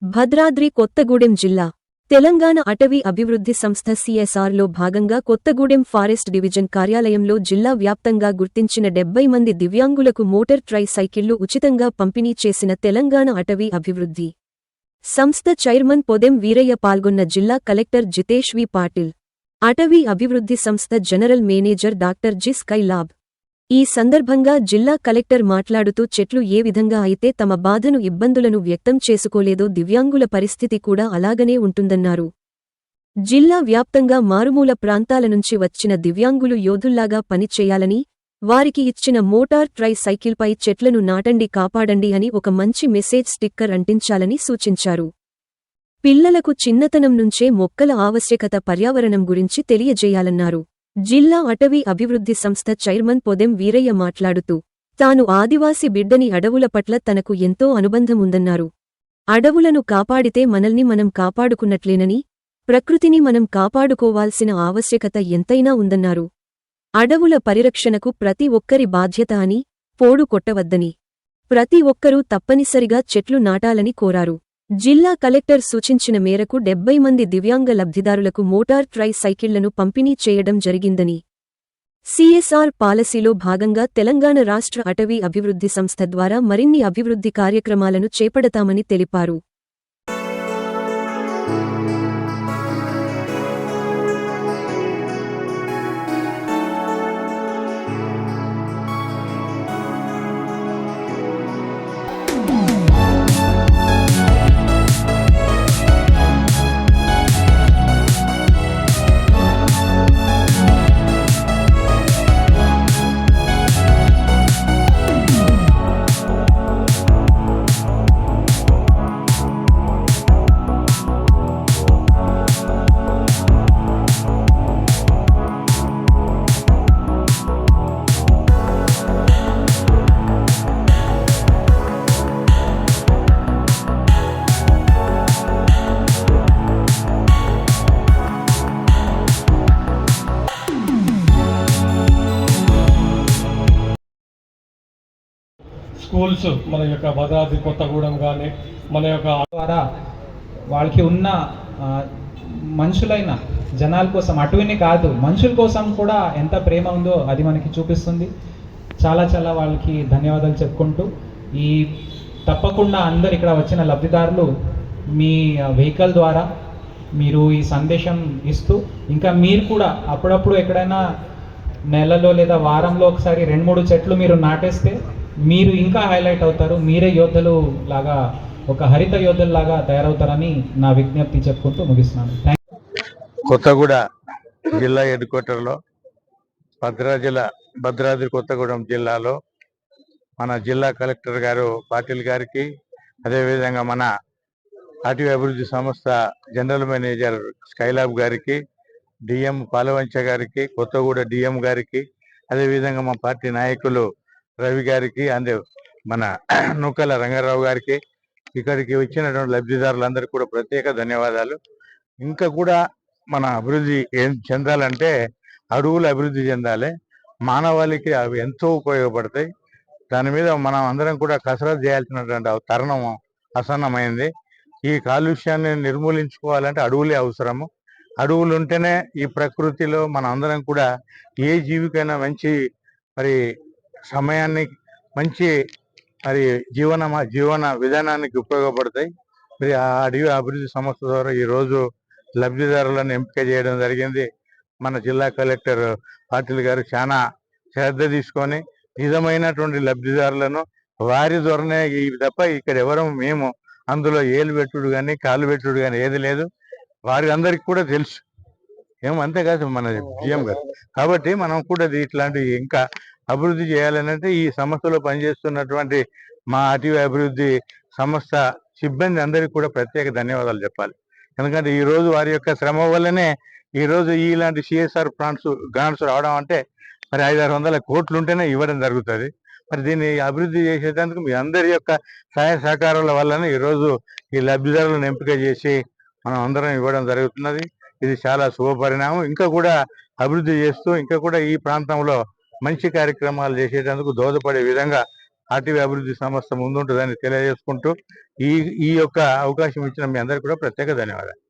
భద్రాద్రి కొత్తగూడెం జిల్లా తెలంగాణ అటవీ అభివృద్ధి సంస్థ సిఎస్ఆర్లో భాగంగా కొత్తగూడెం ఫారెస్ట్ డివిజన్ కార్యాలయంలో జిల్లా వ్యాప్తంగా గుర్తించిన 70 మంది దివ్యాంగులకు మోటార్ ట్రై సైకిళ్లు ఉచితంగా పంపిణీ చేసిన తెలంగాణ అటవీ అభివృద్ధి సంస్థ చైర్మన్ పొదెం వీరయ్య పాల్గొన్న జిల్లా కలెక్టర్ జితేష్ వి పాటిల్, అటవీ అభివృద్ధి సంస్థ general manager doctor G Skylab. ఈ సందర్భంగా జిల్లా కలెక్టర్ మాట్లాడుతూ చెట్లు ఏ విధంగా అయితే తమ బాధను ఇబ్బందులను వ్యక్తం చేసుకోలేదో దివ్యాంగుల పరిస్థితి కూడా అలాగనే ఉంటుందన్నారు. జిల్లా వ్యాప్తంగా మారుమూల ప్రాంతాల నుంచి వచ్చిన దివ్యాంగులు యోధుల్లాగా పనిచేయాలని, వారికి ఇచ్చిన మోటార్ ట్రై సైకిల్పై చెట్లను నాటండి కాపాడండి అని ఒక మంచి మెసేజ్ స్టిక్కర్ అంటించాలని సూచించారు. పిల్లలకు చిన్నతనం నుంచే మొక్కల ఆవశ్యకత పర్యావరణం గురించి తెలియజేయాలన్నారు. జిల్లా అటవీ అభివృద్ధి సంస్థ చైర్మన్ పొదెం వీరయ్య మాట్లాడుతూ, తాను ఆదివాసి బిడ్డని అడవుల పట్ల తనకు ఎంతో అనుబంధముందన్నారు. అడవులను కాపాడితే మనల్ని మనం కాపాడుకున్నట్లేనని, ప్రకృతిని మనం కాపాడుకోవాల్సిన ఆవశ్యకత ఎంతైనా ఉందన్నారు. అడవుల పరిరక్షణకు ప్రతి ఒక్కరి బాధ్యత అని, పోడు కొట్టవద్దని, ప్రతి ఒక్కరూ తప్పనిసరిగా చెట్లు నాటాలని కోరారు. జిల్లా కలెక్టర్ సూచించిన మేరకు 70 మంది దివ్యాంగ లబ్ధిదారులకు మోటార్ ట్రై సైకిళ్లను పంపిణీ చేయడం జరిగిందని, సిఎస్ఆర్ పాలసీలో భాగంగా తెలంగాణ రాష్ట్ర అటవీ అభివృద్ధి సంస్థ ద్వారా మరిన్ని అభివృద్ధి కార్యక్రమాలను చేపడతామని తెలిపారు. స్కూల్స్ మన యొక్క భద్రాద్రి కొత్తగూడెం కానీ మన యొక్క ద్వారా వాళ్ళకి ఉన్న మనుషులైన జనాల కోసం, అటువిని కాదు మనుషుల కోసం కూడా ఎంత ప్రేమ ఉందో అది మనకి చూపిస్తుంది. చాలా చాలా వాళ్ళకి ధన్యవాదాలు చెప్పుకుంటూ, ఈ తప్పకుండా అందరు ఇక్కడ వచ్చిన లబ్ధిదారులు మీ వెహికల్ ద్వారా మీరు ఈ సందేశం ఇస్తూ, ఇంకా మీరు కూడా అప్పుడప్పుడు ఎక్కడైనా నెలలో లేదా వారంలో ఒకసారి 2-3 చెట్లు మీరు నాటేస్తే మీరు ఇంకా హైలైట్ అవుతారు. మీరే యోధులు లాగా, ఒక హరిత యోధుల్లాగా తయారవుతారని నా విజ్ఞప్తి చెప్పుకుంటూ ముగిస్తున్నాను. కొత్తగూడ జిల్లా హెడ్ క్వార్టర్లో భద్రాద్రి కొత్తగూడెం జిల్లాలో మన జిల్లా కలెక్టర్ గారు పాటిల్ గారికి, అదేవిధంగా మన అటవీ అభివృద్ధి సంస్థ జనరల్ మేనేజర్ స్కైలాబ్ గారికి, డిఎం పాలవంచ గారికి, కొత్తగూడ డిఎం గారికి, అదేవిధంగా మా పార్టీ నాయకులు రవి గారికి, అందే మన నూకల రంగారావు గారికి, ఇక్కడికి వచ్చినటువంటి లబ్ధిదారులందరికీ కూడా ప్రత్యేక ధన్యవాదాలు. ఇంకా కూడా మన అభివృద్ధి ఏం చెందాలంటే అడవులు అభివృద్ధి చెందాలి. మానవాళికి అవి ఎంతో ఉపయోగపడతాయి. దాని మీద మనం అందరం కూడా కసరత్తు చేయాల్సినటువంటి తరుణం ఆసన్నమైంది. ఈ కాలుష్యాన్ని నిర్మూలించుకోవాలంటే అడవులే అవసరము. అడవులు ఉంటేనే ఈ ప్రకృతిలో మన అందరం కూడా ఏ జీవికైనా మంచి సమయాన్ని, మంచి జీవన విధానానికి ఉపయోగపడతాయి. ఆ అడవి అభివృద్ధి సంస్థ ద్వారా ఈరోజు లబ్ధిదారులను ఎంపిక చేయడం జరిగింది. మన జిల్లా కలెక్టర్ పాటిల్ గారు చాలా శ్రద్ధ తీసుకొని నిజమైనటువంటి లబ్ధిదారులను వారి ద్వారానే తప్ప ఇక్కడ ఎవరు మేము అందులో ఏలు పెట్టుడు కానీ కాలు పెట్టుడు కానీ ఏది లేదు. వారి అందరికి కూడా తెలుసు, అంతేకాదు మన జిఎం గారు. కాబట్టి మనం కూడా ఇట్లాంటివి ఇంకా అభివృద్ధి చేయాలనంటే ఈ సంస్థలో పనిచేస్తున్నటువంటి మా అటవీ అభివృద్ధి సంస్థ సిబ్బంది అందరికీ కూడా ప్రత్యేక ధన్యవాదాలు చెప్పాలి. ఎందుకంటే ఈరోజు వారి యొక్క శ్రమ వల్లనే ఈరోజు ఇలాంటి సిఎస్ఆర్ గ్రాంట్స్ రావడం అంటే 500-600 కోట్లు ఉంటేనే ఇవ్వడం జరుగుతుంది. దీన్ని అభివృద్ధి చేసేందుకు మీ అందరి యొక్క సహాయ సహకారాల వల్లనే ఈరోజు ఈ లబ్ధిదారులను ఎంపిక చేసి మనం అందరం ఇవ్వడం జరుగుతున్నది. ఇది చాలా శుభపరిణామం. ఇంకా కూడా అభివృద్ధి చేస్తూ ఇంకా కూడా ఈ ప్రాంతంలో మంచి కార్యక్రమాలు చేసేటందుకు దోహదపడే విధంగా ఆర్టీవీ అభివృద్ధి సంస్థ ముందుంటుందని తెలియజేసుకుంటూ ఈ యొక్క అవకాశం ఇచ్చిన మీ అందరికీ కూడా ప్రత్యేక ధన్యవాదాలు.